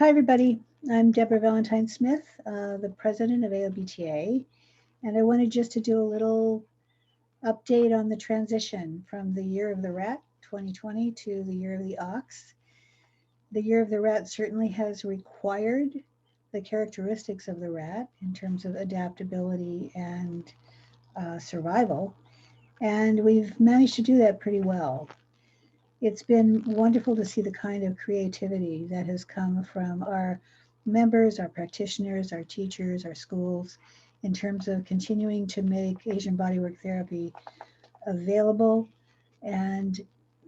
Hi, everybody. I'm Deborah Valentine Smith, the president of AOBTA, and I wanted just to do a little update on the transition from the year of the rat, 2020, to the year of the ox. The year of the rat certainly has required the characteristics of the rat in terms of adaptability and survival, and we've managed to do that pretty well. It's been wonderful to see the kind of creativity that has come from our members, our practitioners, our teachers, our schools, in terms of continuing to make Asian bodywork therapy available and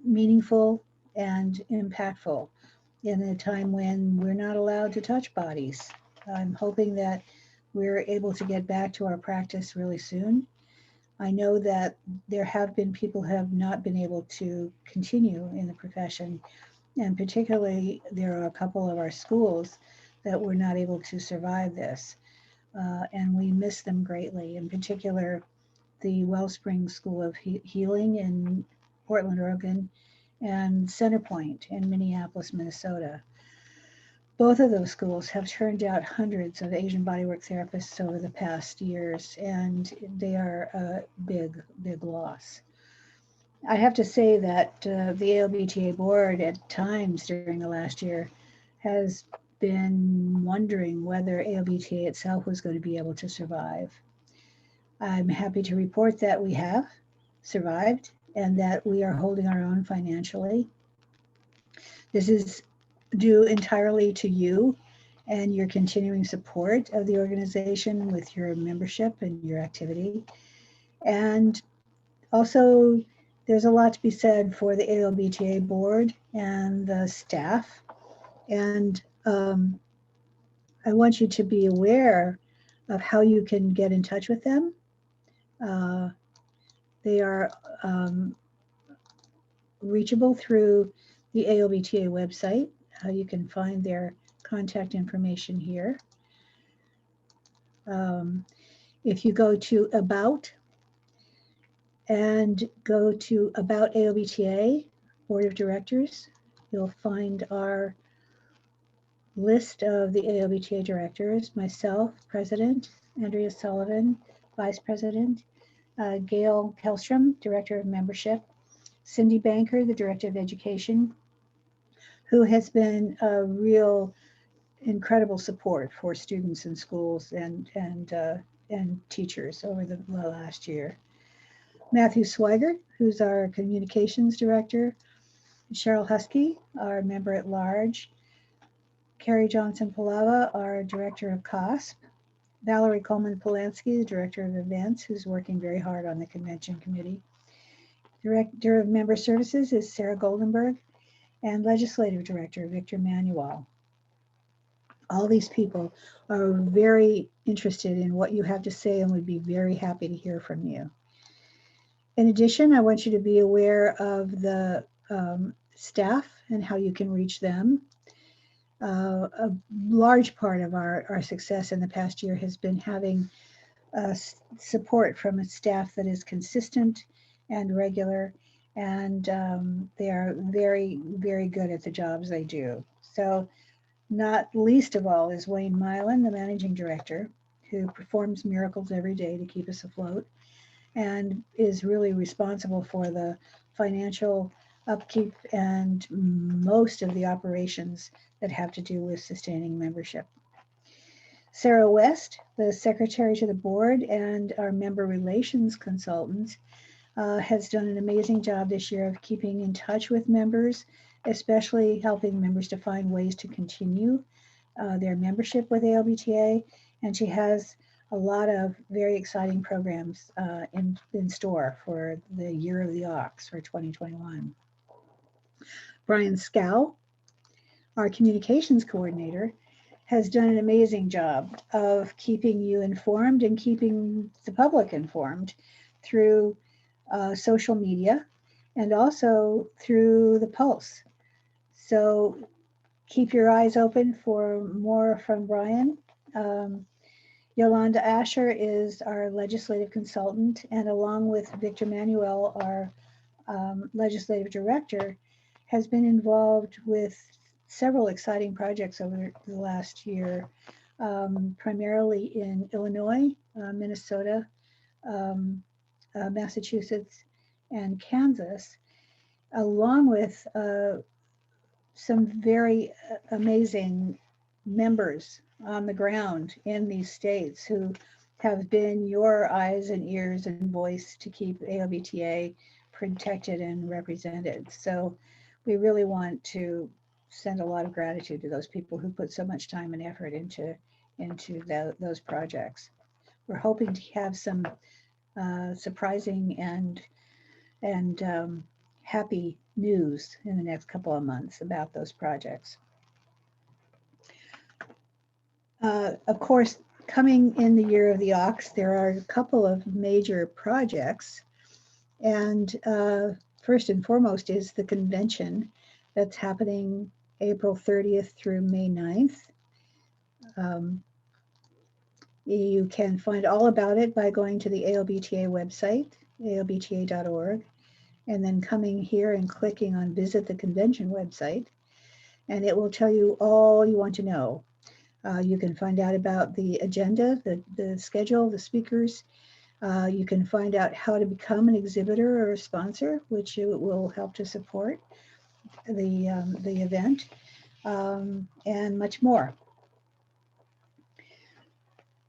meaningful and impactful in a time when we're not allowed to touch bodies. I'm hoping that we're able to get back to our practice really soon. I know that there have been people who have not been able to continue in the profession, and particularly there are a couple of our schools that were not able to survive this, and we miss them greatly. In particular, the Wellspring School of Healing in Portland, Oregon, and Centerpoint in Minneapolis, Minnesota. Both of those schools have turned out hundreds of Asian bodywork therapists over the past years, and they are a big, big loss. I have to say that the AOBTA board at times during the last year has been wondering whether AOBTA itself was going to be able to survive. I'm happy to report that we have survived and that we are holding our own financially. This is due entirely to you and your continuing support of the organization with your membership and your activity. And also, there's a lot to be said for the AOBTA board and the staff. And I want you to be aware of how you can get in touch with them. They are reachable through the AOBTA website. You can find their contact information here. If you go to About and go to About AOBTA Board of Directors, you'll find our list of the AOBTA directors, myself, President, Andrea Sullivan, Vice President, Gail Kellstrom, Director of Membership, Cindy Banker, the Director of Education, who has been a real incredible support for students in schools and teachers over the last year. Matthew Swigert, who's our Communications Director, Cheryl Husky, our Member at Large, Carrie Johnson-Palava, our Director of COSP, Valerie Coleman-Polanski, the Director of Events, who's working very hard on the Convention Committee. Director of Member Services is Sarah Goldenberg, and Legislative Director Victor Manuel. All these people are very interested in what you have to say and would be very happy to hear from you. In addition, I want you to be aware of the staff and how you can reach them. A large part of our success in the past year has been having support from a staff that is consistent and regular, and they are very, very good at the jobs they do. So not least of all is Wayne Milan, the managing director, who performs miracles every day to keep us afloat and is really responsible for the financial upkeep and most of the operations that have to do with sustaining membership. Sarah West, the secretary to the board and our member relations consultant, has done an amazing job this year of keeping in touch with members, especially helping members to find ways to continue their membership with AOBTA. And she has a lot of very exciting programs in store for the Year of the Ox for 2021. Brian Scow, our communications coordinator, has done an amazing job of keeping you informed and keeping the public informed through social media and also through the Pulse. So keep your eyes open for more from Brian. Yolanda Asher is our legislative consultant, and along with Victor Manuel, our legislative director, has been involved with several exciting projects over the last year, primarily in Illinois, Minnesota, Massachusetts, and Kansas, along with some very amazing members on the ground in these states who have been your eyes and ears and voice to keep AOBTA protected and represented. So we really want to send a lot of gratitude to those people who put so much time and effort into those projects. We're hoping to have some surprising and happy news in the next couple of months about those projects. Of course, coming in the year of the ox, there are a couple of major projects. And first and foremost is the convention that's happening April 30th through May 9th. You can find all about it by going to the AOBTA website, aobta.org, and then coming here and clicking on Visit the Convention website, and it will tell you all you want to know. You can find out about the agenda, the schedule, the speakers. You can find out how to become an exhibitor or a sponsor, which will help to support the event, and much more.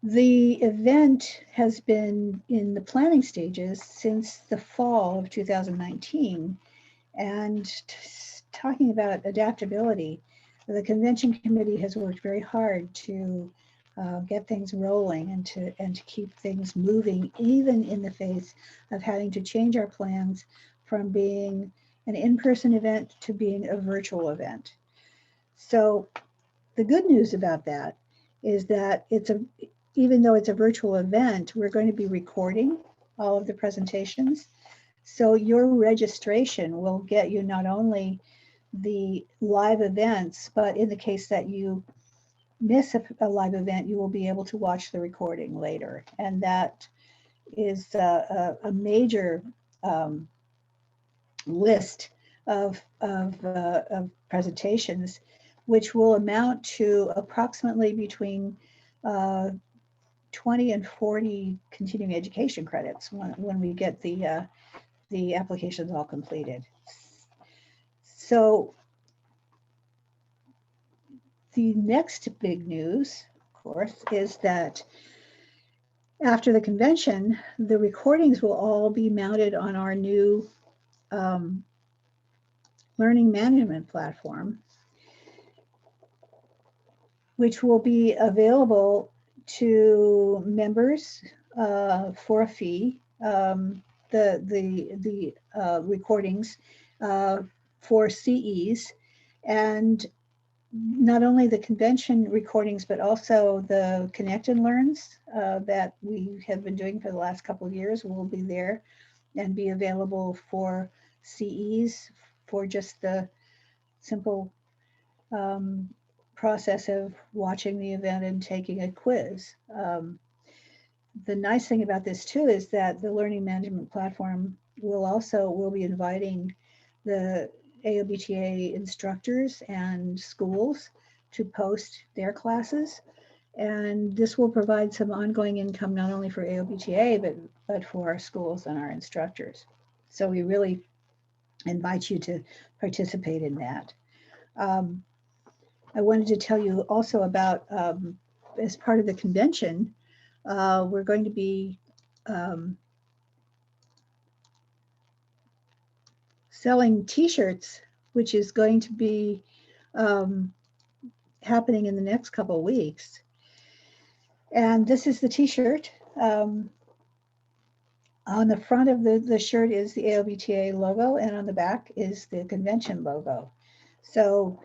The event has been in the planning stages since the fall of 2019. And talking about adaptability, the convention committee has worked very hard to get things rolling and to keep things moving, even in the face of having to change our plans from being an in-person event to being a virtual event. So the good news about that is that even though it's a virtual event, we're going to be recording all of the presentations. So your registration will get you not only the live events, but in the case that you miss a live event, you will be able to watch the recording later. And that is a major list of presentations, which will amount to approximately between 20 and 40 continuing education credits when we get the applications all completed. So the next big news, of course, is that after the convention, the recordings will all be mounted on our new learning management platform, which will be available to members for a fee. The recordings for CEs, and not only the convention recordings, but also the Connect and Learns that we have been doing for the last couple of years will be there and be available for CEs for just the simple process of watching the event and taking a quiz. The nice thing about this too is that the learning management platform will be inviting the AOBTA instructors and schools to post their classes. And this will provide some ongoing income, not only for AOBTA, but for our schools and our instructors. So we really invite you to participate in that. I wanted to tell you also about, as part of the convention, we're going to be selling t-shirts, which is going to be happening in the next couple of weeks. And this is the t-shirt. On the front of the shirt is the AOBTA logo, and on the back is the convention logo. So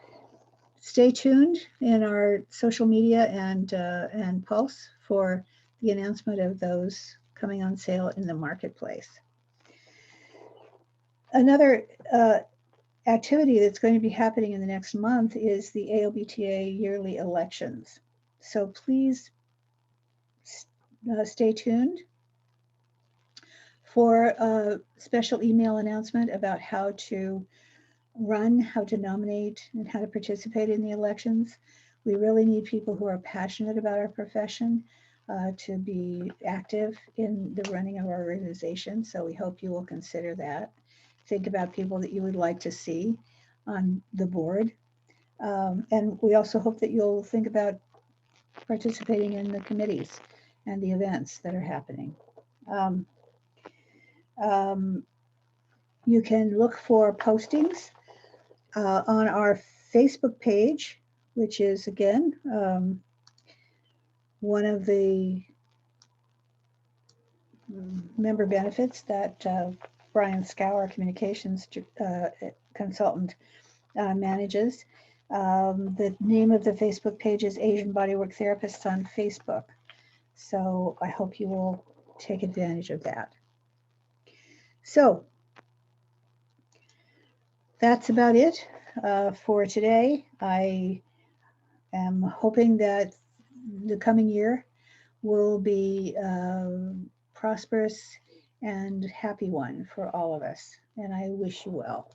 stay tuned in our social media and Pulse for the announcement of those coming on sale in the marketplace. Another activity that's going to be happening in the next month is the AOBTA yearly elections. So please stay tuned for a special email announcement about how to run, how to nominate, and how to participate in the elections. We really need people who are passionate about our profession to be active in the running of our organization. So we hope you will consider that. Think about people that you would like to see on the board. And we also hope that you'll think about participating in the committees and the events that are happening. Um, um, you can look for postings on our Facebook page, which is again one of the member benefits that Brian Scour, communications consultant, manages. The name of the Facebook page is Asian Bodywork Therapists on Facebook. So I hope you will take advantage of that. So that's about it for today. I am hoping that the coming year will be a prosperous and happy one for all of us. And I wish you well.